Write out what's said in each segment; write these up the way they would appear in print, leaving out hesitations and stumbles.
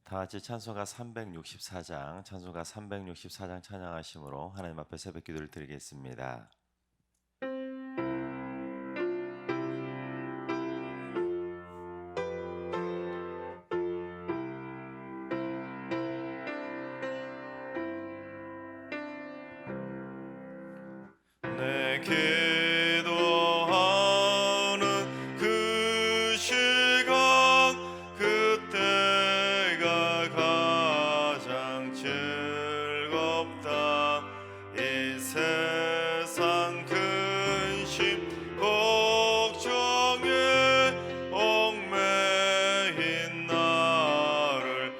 다 같이 찬송가 364장 찬양하심으로 하나님 앞에 새벽 기도를 드리겠습니다. 내 기도하는 그 시간 그때가 가장 즐겁다. 이 세상 근심 걱정에 얽매인 나를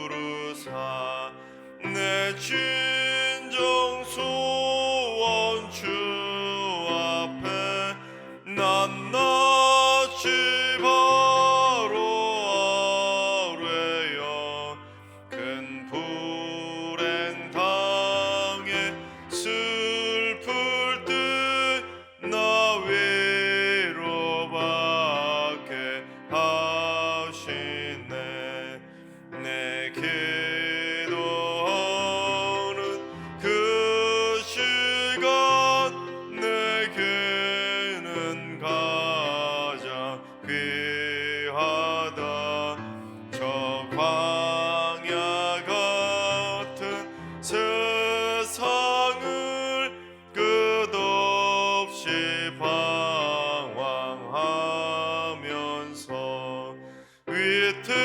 부르사 내 진정 소원 주 앞에 낱낱이 바로 아뢰어 큰 불행 당해 슬플 때 나 위로받게 하시네. 내 기도하는 그 시간 내게는 가장 귀하다. 저 광야 같은 세상을 끝없이 방황하면서 위태한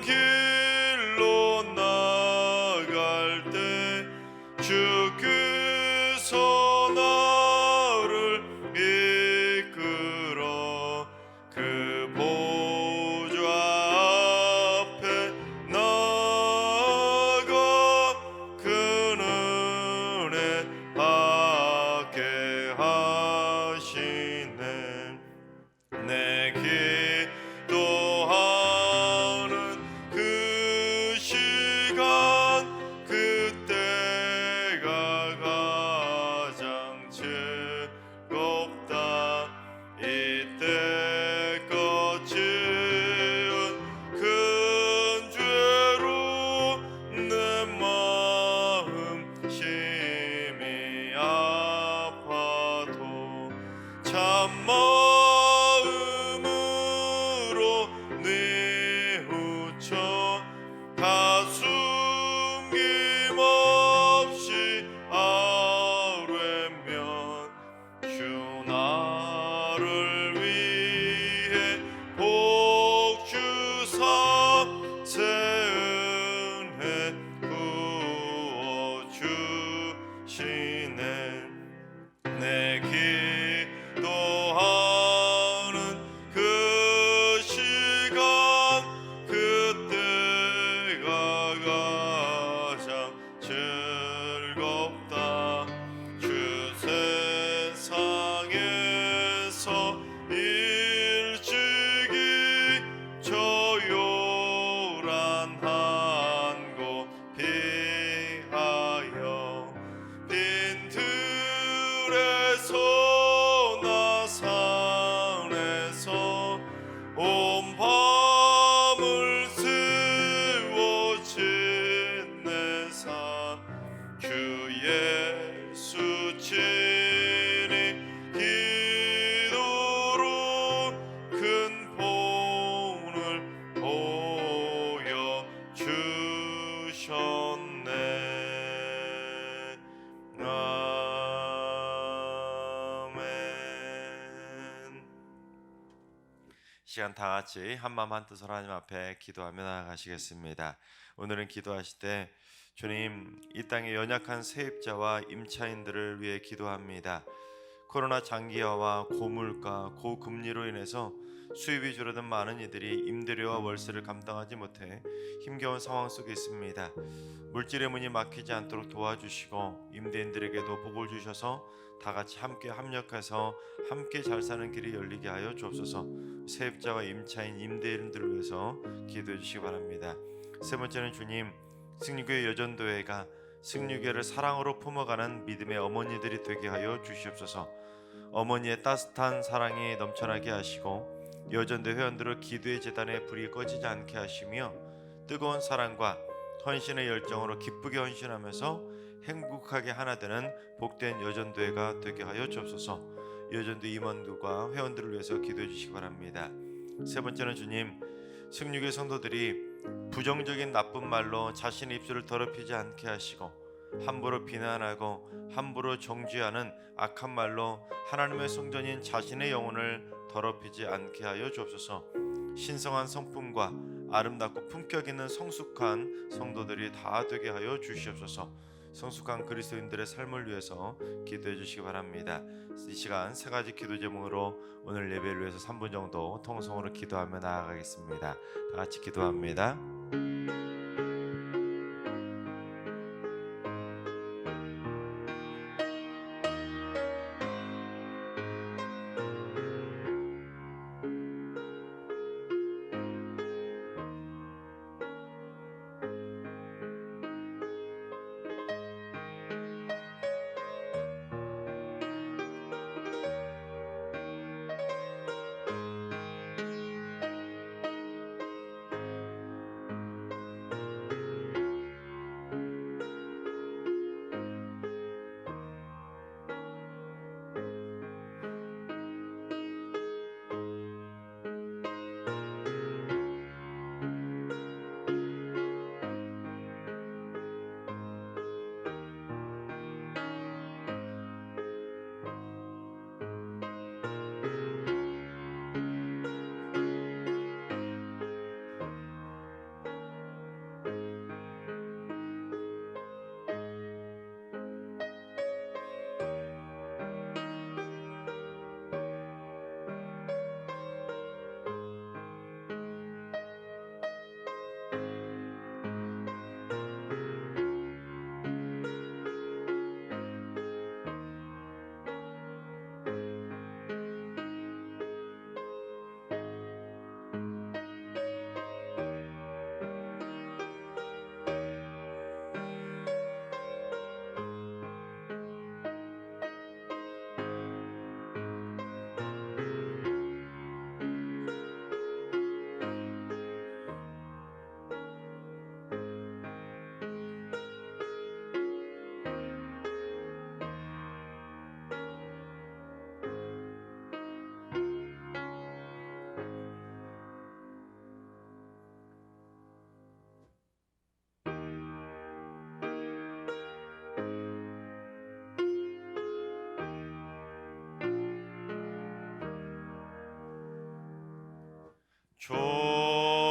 길로 나갈 때 주께서 나를 이끌어 그 보좌 앞에 나아가 그 은혜 받게 하시네. 내 기도하는 그 시간 그때가 가장 즐겁다. 이때껏 지은 큰 죄로 내 마음 심히 아파도 참마음으로 뉘우쳐 가슴 김없이 아뢰면 주 나를 위해 복 주사 새 은혜 부어 주시네. 내 기도하는 그 시간 그때가 가장 즐겁다. 주 세상에서 일찍이 저 요란한 곳 피하여 빈들에서 나 산에서 온 밤을 세워 지내사 주 예수 친히 기도로 큰 본을 보여 주셨네. 아멘. 시간 다 같이 한마음 한뜻으로 하나님 앞에 기도하며 나아가시겠습니다. 오늘은 기도하실 때 주님, 이 땅의 연약한 세입자와 임차인들을 위해 기도합니다. 코로나 장기화와 고물가, 고금리로 인해서 수입이 줄어든 많은 이들이 임대료와 월세를 감당하지 못해 힘겨운 상황 속에 있습니다. 물질의 문이 막히지 않도록 도와주시고 임대인들에게도 복을 주셔서 다 같이 함께 합력해서 함께 잘 사는 길이 열리게 하여 주옵소서. 세입자와 임차인, 임대인들을 위해서 기도해 주시기 바랍니다. 세 번째는 주님, 승리교회 여전도회가 승리교회를 사랑으로 품어가는 믿음의 어머니들이 되게 하여 주시옵소서. 어머니의 따뜻한 사랑이 넘쳐나게 하시고 여전대 회원들을 기도의 제단에 불이 꺼지지 않게 하시며 뜨거운 사랑과 헌신의 열정으로 기쁘게 헌신하면서 행복하게 하나 되는 복된 여전도회가 되게 하여 주옵소서. 여전도 임원들과 회원들을 위해서 기도해 주시기 바랍니다. 세 번째는 주님, 승육의 성도들이 부정적인 나쁜 말로 자신의 입술을 더럽히지 않게 하시고 함부로 비난하고 함부로 정죄하는 악한 말로 하나님의 성전인 자신의 영혼을 더럽히지 않게 하여 주옵소서. 신성한 성품과 아름답고 품격 있는 성숙한 성도들이 다 되게 하여 주시옵소서. 성숙한 그리스도인들의 삶을 위해서 기도해 주시기 바랍니다. 이 시간 세 가지 기도 제목으로 오늘 예배를 위해서 3분 정도 통성으로 기도하며 나아가겠습니다. 다 같이 기도합니다.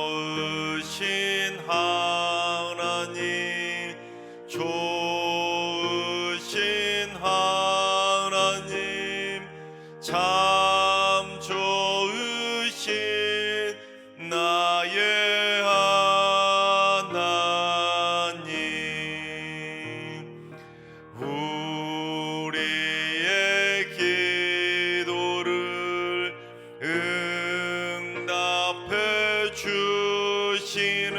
좋으신 하나님, 좋으신 하나님, 참 좋으신 나의 하나님, 우리의 기도를 주시는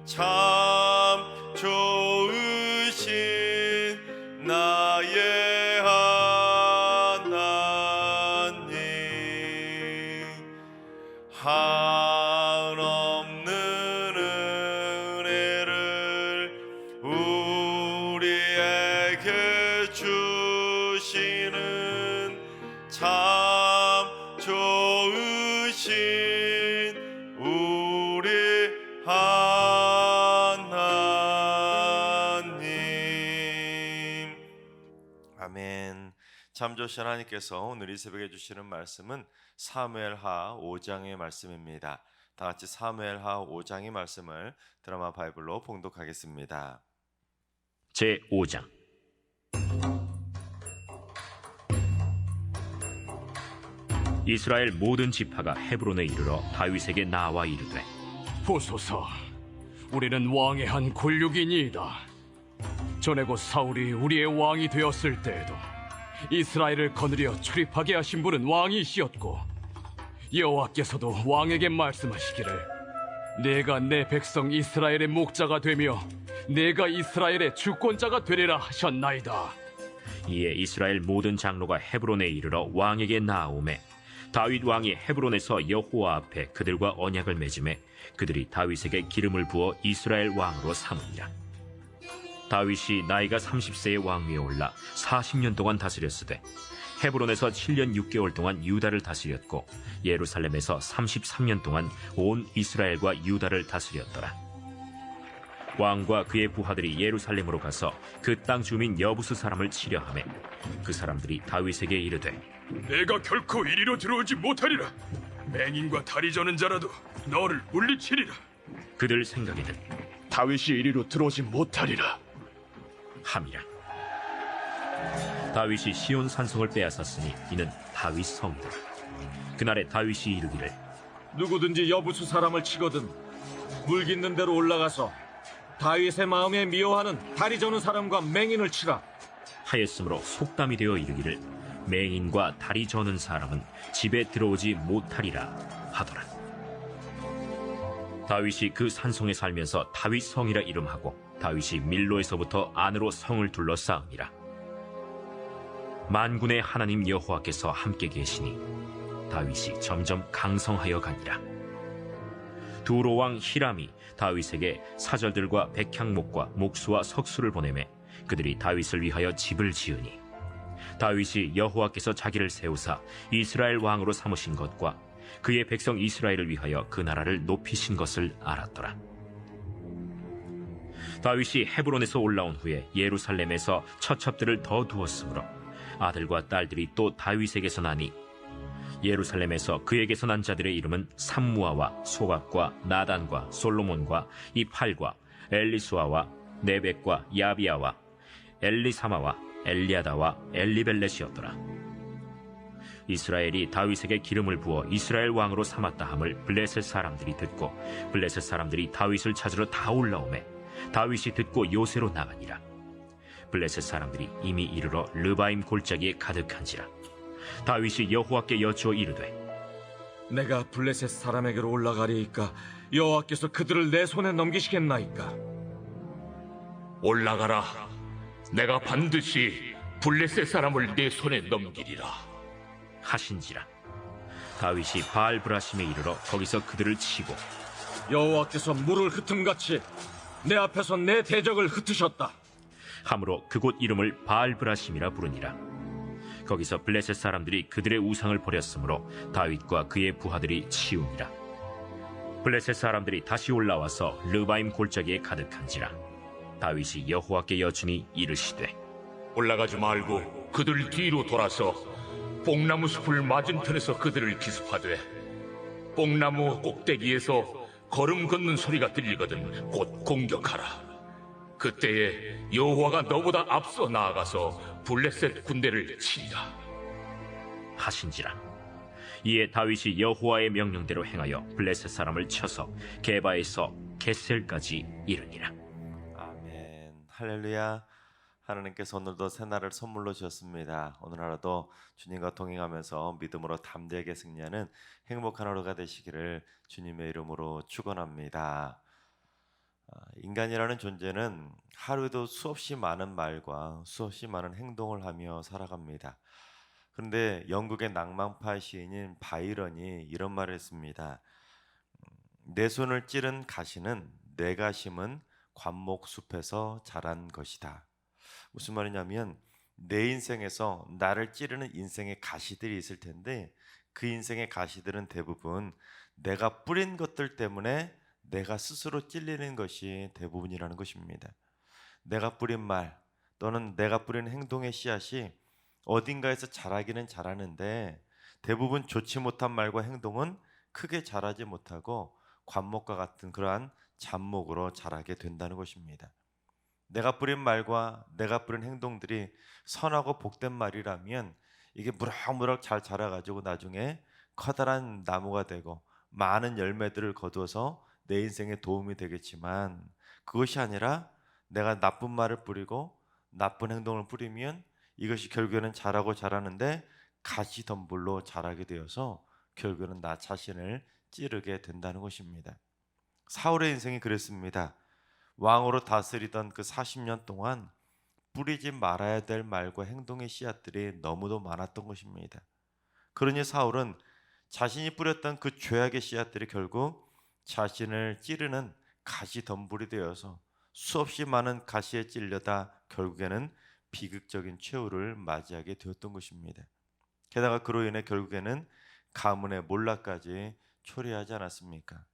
참 좋으신 나의 하나님, 한없는 은혜를 우리에게 주시는 참 좋으신 우리 하나님. 아멘. 참 좋으신 하나님께서 오늘 이 새벽에 주시는 말씀은 사무엘하 5장의 말씀입니다. 다 같이 사무엘하 5장의 말씀을 드라마 바이블로 봉독하겠습니다. 제 5장. 이스라엘 모든 지파가 헤브론에 이르러 다윗에게 나와 이르되, 보소서, 우리는 왕의 한 굴육이니이다. 전에 곧 사울이 우리의 왕이 되었을 때에도 이스라엘을 거느려 출입하게 하신 분은 왕이시었고, 여호와께서도 왕에게 말씀하시기를 내가 내 백성 이스라엘의 목자가 되며 내가 이스라엘의 주권자가 되리라 하셨나이다. 이에 이스라엘 모든 장로가 헤브론에 이르러 왕에게 나아오매 다윗 왕이 헤브론에서 여호와 앞에 그들과 언약을 맺음에 그들이 다윗에게 기름을 부어 이스라엘 왕으로 삼으니라. 다윗이 나이가 30세의 왕위에 올라 40년 동안 다스렸으되 헤브론에서 7년 6개월 동안 유다를 다스렸고 예루살렘에서 33년 동안 온 이스라엘과 유다를 다스렸더라. 왕과 그의 부하들이 예루살렘으로 가서 그 땅 주민 여부스 사람을 치려하매 그 사람들이 다윗에게 이르되 내가 결코 이리로 들어오지 못하리라. 맹인과 다리 저는 자라도 너를 물리치리라. 그들 생각에는 다윗이 이리로 들어오지 못하리라. 함이라. 다윗이 시온 산성을 빼앗았으니 이는 다윗 성이라. 그날에 다윗이 이르기를 누구든지 여부수 사람을 치거든 물 깃는 대로 올라가서 다윗의 마음에 미워하는 다리 저는 사람과 맹인을 치라. 하였으므로 속담이 되어 이르기를 맹인과 다리 저는 사람은 집에 들어오지 못하리라 하더라. 다윗이 그 산성에 살면서 다윗 성이라 이름하고 다윗이 밀로에서부터 안으로 성을 둘러싸음이라. 만군의 하나님 여호와께서 함께 계시니 다윗이 점점 강성하여 가니라. 두로 왕 히람이 다윗에게 사절들과 백향목과 목수와 석수를 보내매 그들이 다윗을 위하여 집을 지으니 다윗이 여호와께서 자기를 세우사 이스라엘 왕으로 삼으신 것과 그의 백성 이스라엘을 위하여 그 나라를 높이신 것을 알았더라. 다윗이 헤브론에서 올라온 후에 예루살렘에서 처첩들을 더 두었으므로 아들과 딸들이 또 다윗에게서 나니 예루살렘에서 그에게서 난 자들의 이름은 삼무아와 소각과 나단과 솔로몬과 이팔과 엘리수아와 네벡과 야비아와 엘리사마와 엘리아다와 엘리벨렛이었더라. 이스라엘이 다윗에게 기름을 부어 이스라엘 왕으로 삼았다 함을 블레셋 사람들이 듣고 블레셋 사람들이 다윗을 찾으러 다 올라오매 다윗이 듣고 요새로 나가니라. 블레셋 사람들이 이미 이르러 르바임 골짜기에 가득한지라. 다윗이 여호와께 여쭈어 이르되 내가 블레셋 사람에게로 올라가리이까 여호와께서 그들을 내 손에 넘기시겠나이까. 올라가라. 내가 반드시 블레셋 사람을 내 손에 넘기리라. 하신지라. 다윗이 바알브라심에 이르러 거기서 그들을 치고 여호와께서 물을 흩음같이 내 앞에서 내 대적을 흩으셨다. 함으로 그곳 이름을 바알브라심이라 부르니라. 거기서 블레셋 사람들이 그들의 우상을 버렸으므로 다윗과 그의 부하들이 치우니라. 블레셋 사람들이 다시 올라와서 르바임 골짜기에 가득한지라. 다윗이 여호와께 여쭈니 이르시되 올라가지 말고 그들 뒤로 돌아서 뽕나무 숲을 맞은편에서 그들을 기습하되 뽕나무 꼭대기에서 걸음 걷는 소리가 들리거든 곧 공격하라. 그때에 여호와가 너보다 앞서 나아가서 블레셋 군대를 치리라. 하신지라. 이에 다윗이 여호와의 명령대로 행하여 블레셋 사람을 쳐서 게바에서 겟셀까지 이르니라. 아멘. 할렐루야. 하나님께서 오늘도 새날을 선물로 주셨습니다. 오늘 하루도 주님과 동행하면서 믿음으로 담대하게 승리하는 행복한 하루가 되시기를 주님의 이름으로 축원합니다. 인간이라는 존재는 하루에도 수없이 많은 말과 수없이 많은 행동을 하며 살아갑니다. 그런데 영국의 낭만파 시인인 바이런이 이런 말을 했습니다. 내 손을 찌른 가시는 내가 심은 관목숲에서 자란 것이다. 무슨 말이냐면 내 인생에서 나를 찌르는 인생의 가시들이 있을 텐데 그 인생의 가시들은 대부분 내가 뿌린 것들 때문에 내가 스스로 찔리는 것이 대부분이라는 것입니다. 내가 뿌린 말 또는 내가 뿌린 행동의 씨앗이 어딘가에서 자라기는 자라는데 대부분 좋지 못한 말과 행동은 크게 자라지 못하고 관목과 같은 그러한 잡목으로 자라게 된다는 것입니다. 내가 뿌린 말과 내가 뿌린 행동들이 선하고 복된 말이라면 이게 무럭무럭 잘 자라가지고 나중에 커다란 나무가 되고 많은 열매들을 거두어서 내 인생에 도움이 되겠지만 그것이 아니라 내가 나쁜 말을 뿌리고 나쁜 행동을 뿌리면 이것이 결국에는 자라고 자라는데 가시덤불로 자라게 되어서 결국에는 나 자신을 찌르게 된다는 것입니다. 사울의 인생이 그랬습니다. 왕으로 다스리던 그 40년 동안 뿌리지 말아야 될 말과 행동의 씨앗들이 너무도 많았던 것입니다. 그러니 사울은 자신이 뿌렸던 그 죄악의 씨앗들이 결국 자신을 찌르는 가시 덤불이 되어서 수없이 많은 가시에 찔려다 결국에는 비극적인 최후를 맞이하게 되었던 것입니다. 게다가 그로 인해 결국에는 가문의 몰락까지 초래하지 않았습니까?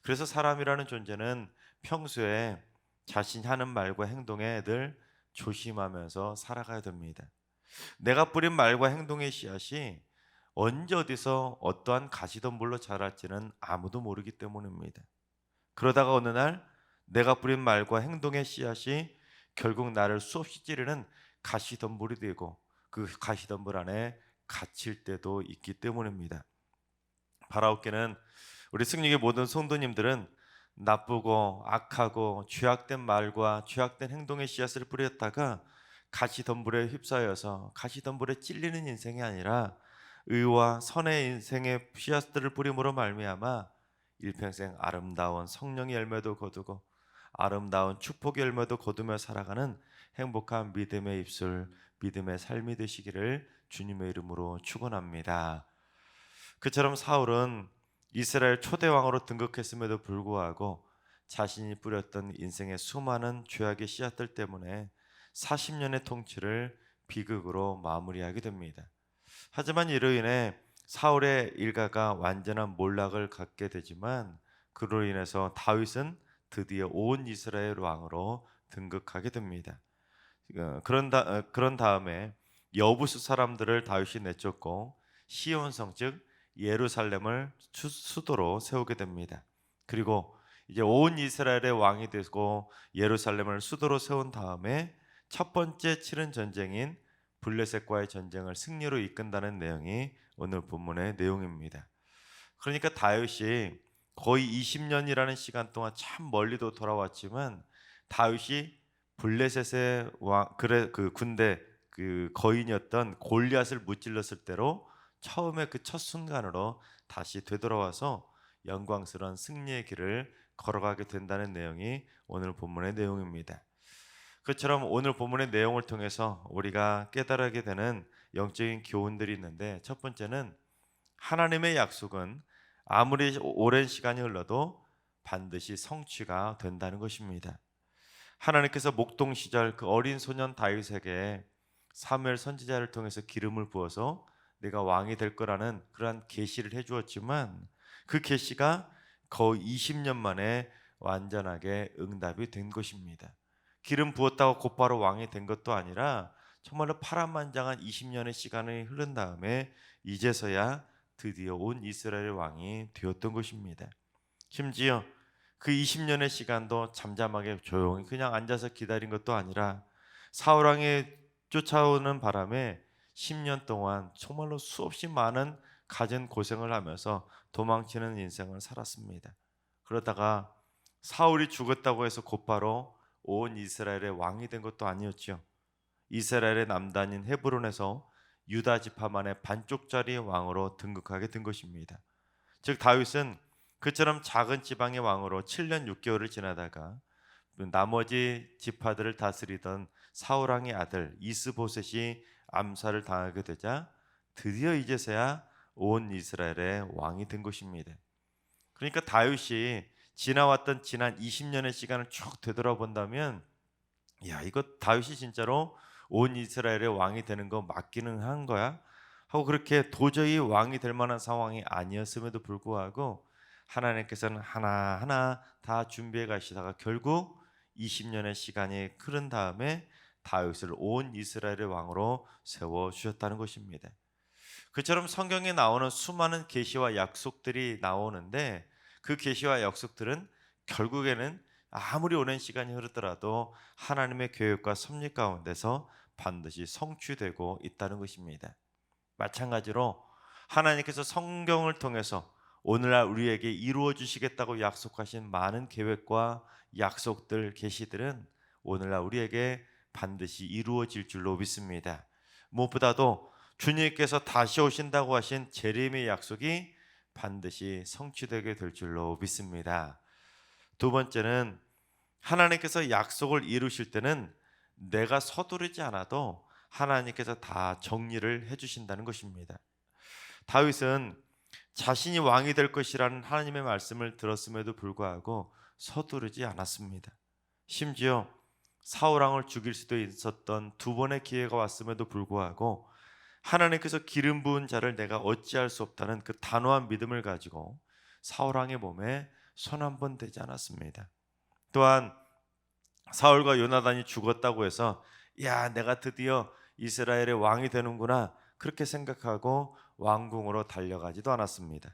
그래서 사람이라는 존재는 평소에 자신이 하는 말과 행동에 늘 조심하면서 살아가야 됩니다. 내가 뿌린 말과 행동의 씨앗이 언제 어디서 어떠한 가시덤불로 자랄지는 아무도 모르기 때문입니다. 그러다가 어느 날 내가 뿌린 말과 행동의 씨앗이 결국 나를 수없이 찌르는 가시덤불이 되고 그 가시덤불 안에 갇힐 때도 있기 때문입니다. 바라옵게는 우리 승리의 모든 성도님들은 나쁘고 악하고 죄악된 말과 죄악된 행동의 씨앗을 뿌렸다가 가시덤불에 휩싸여서 가시덤불에 찔리는 인생이 아니라 의와 선의 인생의 씨앗들을 뿌림으로 말미암아 일평생 아름다운 성령의 열매도 거두고 아름다운 축복의 열매도 거두며 살아가는 행복한 믿음의 입술, 믿음의 삶이 되시기를 주님의 이름으로 축원합니다. 그처럼 사울은 이스라엘 초대 왕으로 등극했음에도 불구하고 자신이 뿌렸던 인생의 수많은 죄악의 씨앗들 때문에 40년의 통치를 비극으로 마무리하게 됩니다. 하지만 이로 인해 사울의 일가가 완전한 몰락을 갖게 되지만 그로 인해서 다윗은 드디어 온 이스라엘 왕으로 등극하게 됩니다. 그런 다음에 여부수 사람들을 다윗이 내쫓고 시온성 즉 예루살렘을 수도로 세우게 됩니다. 그리고 이제 온 이스라엘의 왕이 되고 예루살렘을 수도로 세운 다음에 첫 번째 치른 전쟁인 블레셋과의 전쟁을 승리로 이끈다는 내용이 오늘 본문의 내용입니다. 그러니까 다윗이 거의 20년이라는 시간 동안 참 멀리도 돌아왔지만 다윗이 블레셋의 그 군대 그 거인이었던 골리앗을 무찔렀을 때로 처음에 그 첫 순간으로 다시 되돌아와서 영광스러운 승리의 길을 걸어가게 된다는 내용이 오늘 본문의 내용입니다. 그처럼 오늘 본문의 내용을 통해서 우리가 깨달게 되는 영적인 교훈들이 있는데 첫 번째는 하나님의 약속은 아무리 오랜 시간이 흘러도 반드시 성취가 된다는 것입니다. 하나님께서 목동 시절 그 어린 소년 다윗에게 사무엘 선지자를 통해서 기름을 부어서 내가 왕이 될 거라는 그러한 계시를 해주었지만 그 계시가 거의 20년 만에 완전하게 응답이 된 것입니다. 기름 부었다고 곧바로 왕이 된 것도 아니라 정말로 파란만장한 20년의 시간이 흐른 다음에 이제서야 드디어 온 이스라엘 왕이 되었던 것입니다. 심지어 그 20년의 시간도 잠잠하게 조용히 그냥 앉아서 기다린 것도 아니라 사울 왕이 쫓아오는 바람에 10년 동안 정말로 수없이 많은 갖은 고생을 하면서 도망치는 인생을 살았습니다. 그러다가 사울이 죽었다고 해서 곧바로 온 이스라엘의 왕이 된 것도 아니었죠. 이스라엘의 남단인 헤브론에서 유다 지파만의 반쪽짜리 왕으로 등극하게 된 것입니다. 즉 다윗은 그처럼 작은 지방의 왕으로 7년 6개월을 지나다가 나머지 지파들을 다스리던 사울 왕의 아들 이스보셋이 암살을 당하게 되자 드디어 이제서야 온 이스라엘의 왕이 된 것입니다. 그러니까 다윗이 지나왔던 지난 20년의 시간을 쭉 되돌아본다면 야 이거 다윗이 진짜로 온 이스라엘의 왕이 되는 거 맞기는 한 거야? 하고 그렇게 도저히 왕이 될 만한 상황이 아니었음에도 불구하고 하나님께서는 하나하나 다 준비해 가시다가 결국 20년의 시간이 흐른 다음에 다윗을 온 이스라엘의 왕으로 세워주셨다는 것입니다. 그처럼 성경에 나오는 수많은 계시와 약속들이 나오는데 그 계시와 약속들은 결국에는 아무리 오랜 시간이 흐르더라도 하나님의 계획과 섭리 가운데서 반드시 성취되고 있다는 것입니다. 마찬가지로 하나님께서 성경을 통해서 오늘날 우리에게 이루어 주시겠다고 약속하신 많은 계획과 약속들, 계시들은 오늘날 우리에게 반드시 이루어질 줄로 믿습니다. 무엇보다도 주님께서 다시 오신다고 하신 재림의 약속이 반드시 성취되게 될 줄로 믿습니다. 두 번째는 하나님께서 약속을 이루실 때는 내가 서두르지 않아도 하나님께서 다 정리를 해주신다는 것입니다. 다윗은 자신이 왕이 될 것이라는 하나님의 말씀을 들었음에도 불구하고 서두르지 않았습니다. 심지어 사울 왕을 죽일 수도 있었던 두 번의 기회가 왔음에도 불구하고 하나님께서 기름 부은 자를 내가 어찌할 수 없다는 그 단호한 믿음을 가지고 사울 왕의 몸에 손 한 번 대지 않았습니다. 또한 사울과 요나단이 죽었다고 해서 야, 내가 드디어 이스라엘의 왕이 되는구나 그렇게 생각하고 왕궁으로 달려가지도 않았습니다.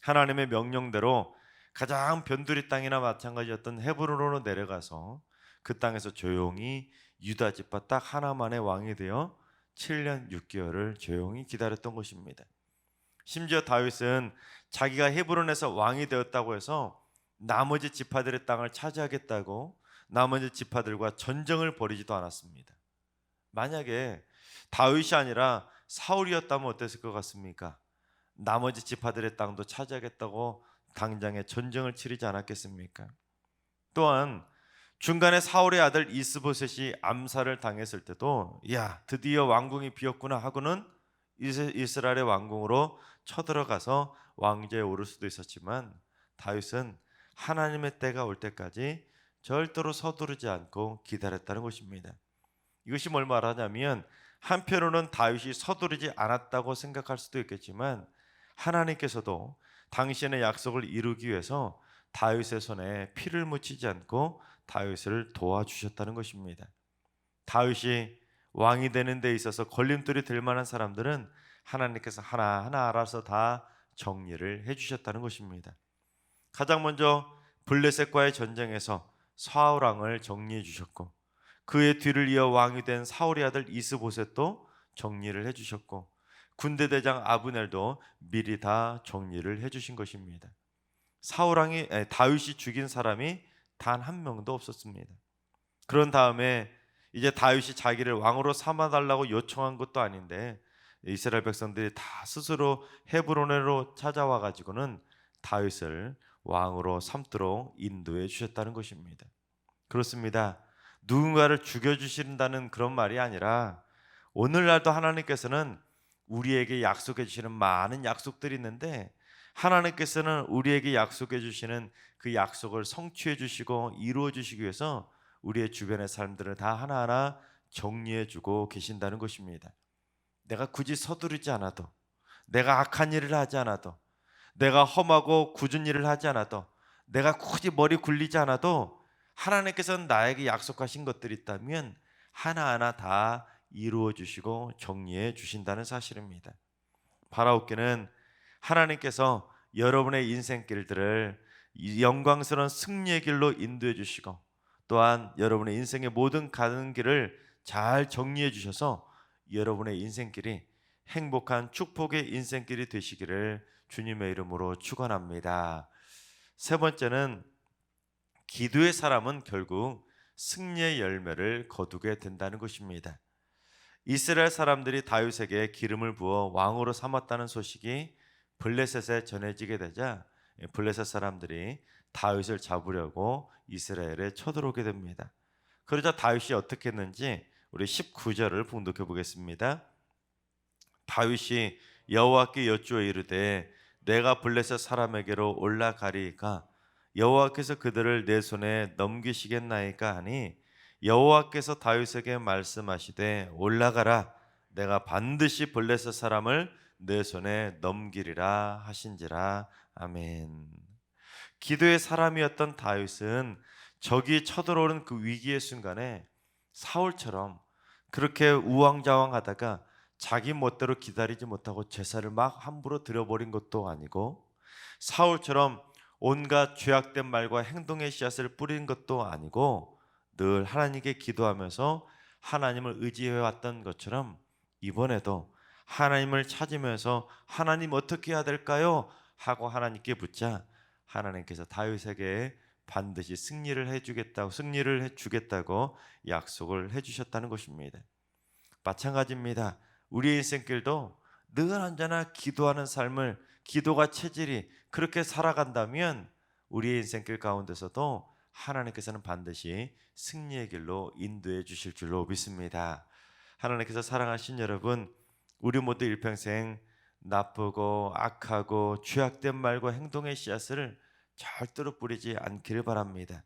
하나님의 명령대로 가장 변두리 땅이나 마찬가지였던 헤브론으로 내려가서 그 땅에서 조용히 유다 지파 딱 하나만의 왕이 되어 7년 6개월을 조용히 기다렸던 것입니다. 심지어 다윗은 자기가 헤브론에서 왕이 되었다고 해서 나머지 지파들의 땅을 차지하겠다고 나머지 지파들과 전쟁을 벌이지도 않았습니다. 만약에 다윗이 아니라 사울이었다면 어땠을 것 같습니까? 나머지 지파들의 땅도 차지하겠다고 당장에 전쟁을 치르지 않았겠습니까? 또한 중간에 사울의 아들 이스보셋이 암살을 당했을 때도 야, 드디어 왕궁이 비었구나 하고는 이스라엘의 왕궁으로 쳐들어가서 왕좌에 오를 수도 있었지만 다윗은 하나님의 때가 올 때까지 절대로 서두르지 않고 기다렸다는 것입니다. 이것이 뭘 말하냐면 한편으로는 다윗이 서두르지 않았다고 생각할 수도 있겠지만 하나님께서도 당신의 약속을 이루기 위해서 다윗의 손에 피를 묻히지 않고 다윗을 도와주셨다는 것입니다. 다윗이 왕이 되는 데 있어서 걸림돌이 될 만한 사람들은 하나님께서 하나하나 알아서 다 정리를 해주셨다는 것입니다. 가장 먼저 블레셋과의 전쟁에서 사울 왕을 정리해 주셨고 그의 뒤를 이어 왕이 된 사울의 아들 이스보셋도 정리를 해주셨고 군대 대장 아브넬도 미리 다 정리를 해주신 것입니다. 다윗이 죽인 사람이 단 한 명도 없었습니다. 그런 다음에 이제 다윗이 자기를 왕으로 삼아달라고 요청한 것도 아닌데 이스라엘 백성들이 다 스스로 헤브론으로 찾아와 가지고는 다윗을 왕으로 삼도록 인도해 주셨다는 것입니다. 그렇습니다. 누군가를 죽여주신다는 그런 말이 아니라 오늘날도 하나님께서는 우리에게 약속해 주시는 많은 약속들이 있는데 하나님께서는 우리에게 약속해 주시는 그 약속을 성취해 주시고 이루어 주시기 위해서 우리의 주변의 사람들을 다 하나하나 정리해 주고 계신다는 것입니다. 내가 굳이 서두르지 않아도, 내가 악한 일을 하지 않아도, 내가 험하고 굳은 일을 하지 않아도, 내가 굳이 머리 굴리지 않아도 하나님께서는 나에게 약속하신 것들이 있다면 하나하나 다 이루어 주시고 정리해 주신다는 사실입니다. 바라옵기는 하나님께서 여러분의 인생길들을 영광스러운 승리의 길로 인도해 주시고 또한 여러분의 인생의 모든 가는 길을 잘 정리해 주셔서 여러분의 인생길이 행복한 축복의 인생길이 되시기를 주님의 이름으로 축원합니다. 세 번째는 기도의 사람은 결국 승리의 열매를 거두게 된다는 것입니다. 이스라엘 사람들이 다윗에게 기름을 부어 왕으로 삼았다는 소식이 블레셋에 전해지게 되자 블레셋 사람들이 다윗을 잡으려고 이스라엘에 쳐들어오게 됩니다. 그러자 다윗이 어떻게 했는지 우리 19절을 봉독해 보겠습니다. 다윗이 여호와께 여쭈어 이르되 내가 블레셋 사람에게로 올라가리이까 여호와께서 그들을 내 손에 넘기시겠나이까 하니 여호와께서 다윗에게 말씀하시되 올라가라 내가 반드시 블레셋 사람을 내 손에 넘기리라 하신지라. 아멘. 기도의 사람이었던 다윗은 적이 쳐들어오는 그 위기의 순간에 사울처럼 그렇게 우왕좌왕하다가 자기 멋대로 기다리지 못하고 제사를 막 함부로 드려버린 것도 아니고 사울처럼 온갖 죄악된 말과 행동의 씨앗을 뿌린 것도 아니고 늘 하나님께 기도하면서 하나님을 의지해왔던 것처럼 이번에도 하나님을 찾으면서 하나님 어떻게 해야 될까요? 하고 하나님께 묻자 하나님께서 다윗에게 반드시 승리를 해주겠다고 약속을 해주셨다는 것입니다. 마찬가지입니다. 우리의 인생길도 늘 언제나 기도하는 삶을 기도가 체질이 그렇게 살아간다면 우리의 인생길 가운데서도 하나님께서는 반드시 승리의 길로 인도해 주실 줄로 믿습니다. 하나님께서 사랑하신 여러분, 우리 모두 일평생 나쁘고 악하고 죄악된 말과 행동의 씨앗을 절대로 뿌리지 않기를 바랍니다.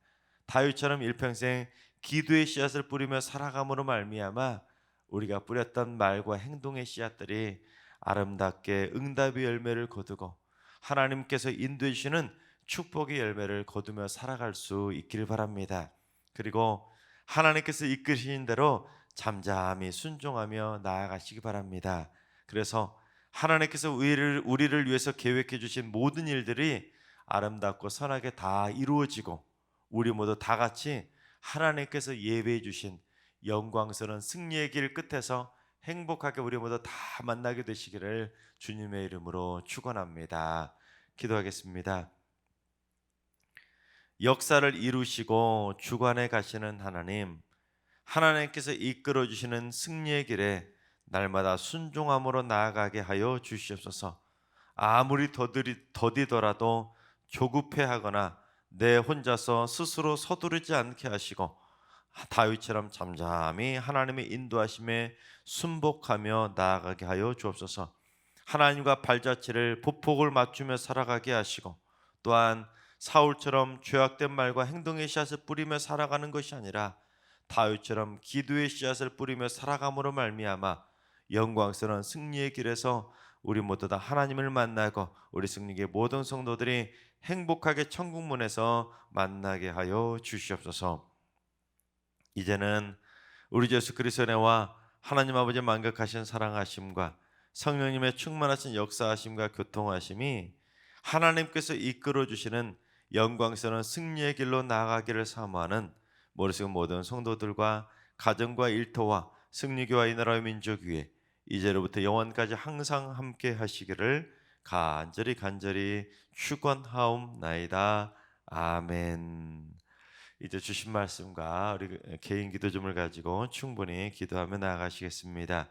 다윗처럼 일평생 기도의 씨앗을 뿌리며 살아감으로 말미암아 우리가 뿌렸던 말과 행동의 씨앗들이 아름답게 응답의 열매를 거두고 하나님께서 인도해 주시는 축복의 열매를 거두며 살아갈 수 있기를 바랍니다. 그리고 하나님께서 이끄시는 대로 잠잠히 순종하며 나아가시기 바랍니다. 그래서 하나님께서 우리를 위해서 계획해 주신 모든 일들이 아름답고 선하게 다 이루어지고 우리 모두 다 같이 하나님께서 예배해 주신 영광스러운 승리의 길 끝에서 행복하게 우리 모두 다 만나게 되시기를 주님의 이름으로 축원합니다. 기도하겠습니다. 역사를 이루시고 주관해 가시는 하나님, 하나님께서 이끌어 주시는 승리의 길에 날마다 순종함으로 나아가게 하여 주시옵소서. 아무리 더디더라도 조급해하거나 내 혼자서 스스로 서두르지 않게 하시고 다윗처럼 잠잠히 하나님의 인도하심에 순복하며 나아가게 하여 주옵소서. 하나님과 발자취를 보폭을 맞추며 살아가게 하시고 또한 사울처럼 죄악된 말과 행동의 씨앗을 뿌리며 살아가는 것이 아니라 다윗처럼 기도의 씨앗을 뿌리며 살아감으로 말미암아 영광스러운 승리의 길에서 우리 모두 다 하나님을 만나고 우리 승리의 모든 성도들이 행복하게 천국문에서 만나게 하여 주시옵소서. 이제는 우리 주 예수 그리스도의 은혜와 하나님 아버지의 만극하신 사랑하심과 성령님의 충만하신 역사하심과 교통하심이 하나님께서 이끌어 주시는 영광스러운 승리의 길로 나아가기를 사모하는 모르시는 모든 성도들과 가정과 일터와 승리교와 이 나라의 민족 위에 이제로부터 영원까지 항상 함께 하시기를 간절히 축원하옵나이다. 아멘. 이제 주신 말씀과 우리 개인 기도점을 가지고 충분히 기도하며 나아가시겠습니다.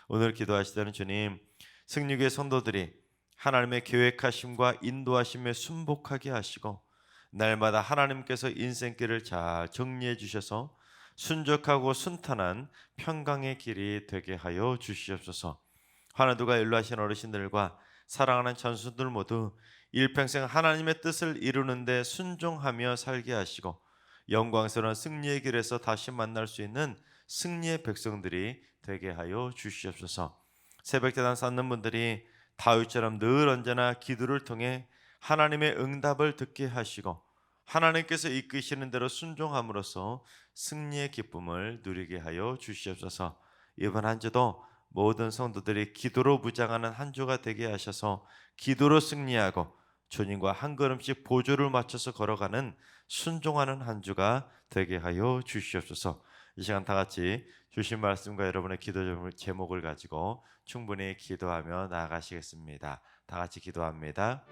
오늘 기도하시다는 주님, 승리교회 성도들이 하나님의 계획하심과 인도하심에 순복하게 하시고 날마다 하나님께서 인생길을 잘 정리해 주셔서 순적하고 순탄한 평강의 길이 되게 하여 주시옵소서. 하나님과 연로하신 어르신들과 사랑하는 전수들 모두 일평생 하나님의 뜻을 이루는 데 순종하며 살게 하시고 영광스러운 승리의 길에서 다시 만날 수 있는 승리의 백성들이 되게 하여 주시옵소서. 새벽제단 쌓는 분들이 다윗처럼 늘 언제나 기도를 통해 하나님의 응답을 듣게 하시고 하나님께서 이끄시는 대로 순종함으로써 승리의 기쁨을 누리게 하여 주시옵소서. 이번 한 주도 모든 성도들이 기도로 무장하는 한 주가 되게 하셔서 기도로 승리하고 주님과 한 걸음씩 보조를 맞춰서 걸어가는 순종하는 한 주가 되게 하여 주시옵소서. 이 시간 다 같이 주신 말씀과 여러분의 기도 제목을 가지고 충분히 기도하며 나아가시겠습니다. 다 같이 기도합니다.